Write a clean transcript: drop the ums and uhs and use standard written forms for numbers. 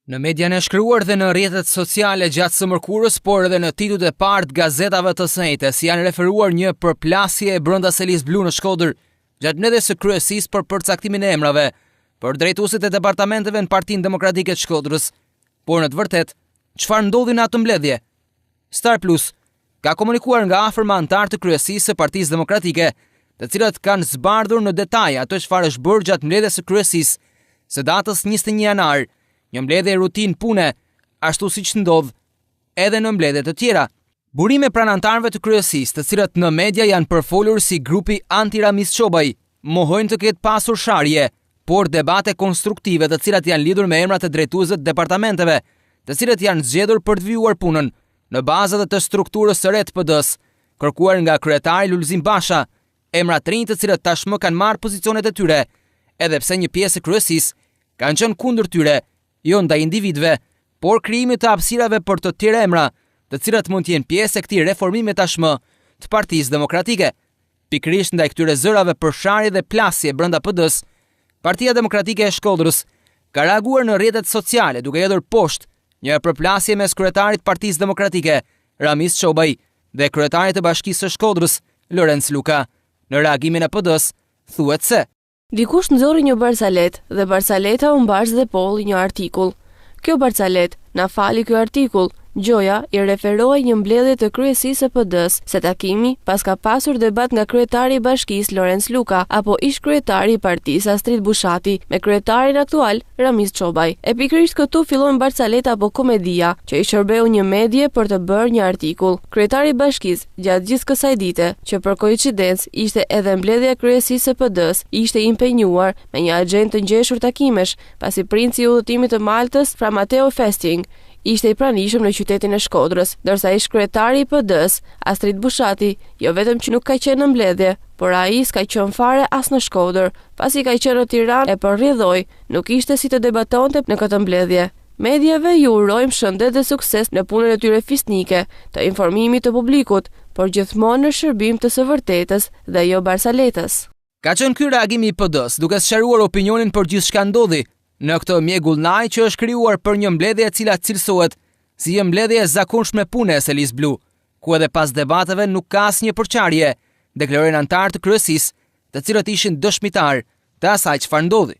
Në median e shkruar dhe në rrjetet sociale gjatë së mërkurës, por edhe në titujt e parë të gazetave të shenjtës, janë referuar një përplasje brenda Selis Blu në Shkodër, gjatë mbledhjes së kryesisë për përcaktimin e emrave për drejtuesit e departamenteve në Partinë Demokratike të Shkodrës. Por në të vërtetë, çfarë ndodhi në atë mbledhje? Star Plus ka komunikuar nga afër me anëtarë të kryesisë së Partisë Demokratike, të cilët kanë zbardhur në detaj ato çfarë është bërë gjatë mbledhjes së kryesisë së datës 21 janar. Një mbledhje rutinë pune, ashtu siç ndodh edhe në mbledhje të tjera. Burime pranë anëtarëve të kryesisë, të cilët në media janë përfolur si grupi anti-Ramiz Çobaj, mohojnë të ketë pasur sharje, por debate konstruktive të cilat janë lidhur me emrat e drejtuesve të departamenteve, të cilët janë zgjedhur për të vijuar punën në bazë të strukturës së re të PD-s, kërkuar nga kryetari Lulzim Basha, emra të rinj të cilët tashmë kanë marrë pozicionet e tyre, edhe pse një pjesë e kryesisë kanë qenë kundër tyre, jo ndaj individëve, por krijimit të hapësirave për të tjerë emra, të cilat mund të jenë pjesë e këtij reformimi tashmë të Partisë Demokratike. Pikërisht ndaj këtyre zërave për sharje dhe plasje brenda PD-s, Partia Demokratike e Shkodrës ka reaguar në rrjetet sociale duke hedhur poshtë një përplasje mes kryetarit të Partisë Demokratike, Ramiz Çobaj, dhe kryetarit të Bashkisë së Shkodrës, Lorenz Luka. Në reagimin e PD-s thuhet se dikush nxorri një barsalet dhe barsaleta u mbash dhe polli një artikull. Kjo barsalet na fali ky artikull. Gjoja i referoi një mbledhje të kryesisë së PD-s, se takimi pas ka pasur debat nga kryetari i Bashkisë Lorenz Luka apo ish kryetari i Partisë Astrid Bushati me kryetarin aktual Ramiz Çobaj. E pikërisht këtu fillon barsaleta apo komedia, që i shërbeu një medie për të bërë një artikull. Kryetari i Bashkisë gjatë gjithë kësaj dite, që për koincidencë ishte edhe mbledhja e kryesisë së PD-s, ishte impenjuar me një agjendë të ngjeshur takimesh, pasi princi i udhëtimit të Maltës, Fra Matteo Festing, ishte i pranishëm në qytetin e Shkodrës, ndërsa ish kryetari i PD-s, Astrid Bushati, jo vetëm që nuk ka qenë në mbledhje, por ai s'ka qenë fare as në Shkodër, pasi ka qenë në Tiranë e përrrjedhoi, nuk ishte si të debatonte në këtë mbledhje. Mediave ju urojmë shëndet dhe sukses në punën e tyre fisnike, të informimit të publikut, por gjithmonë në shërbim të së vërtetës dhe jo barsaletës. Ka qenë ky reagimi i PD-s, duke sqaruar opinionin për gjithçka ndodhi në këtë mjegullnaj që është krijuar për një mbledhje e cila cilësohet si një mbledhje e zakonshme pune e Selis Blu, ku edhe pas debateve nuk ka asnjë përçarje, deklarojnë anëtarë të kryesisë, të cilët ishin dëshmitar të asaj çfarë ndodhi.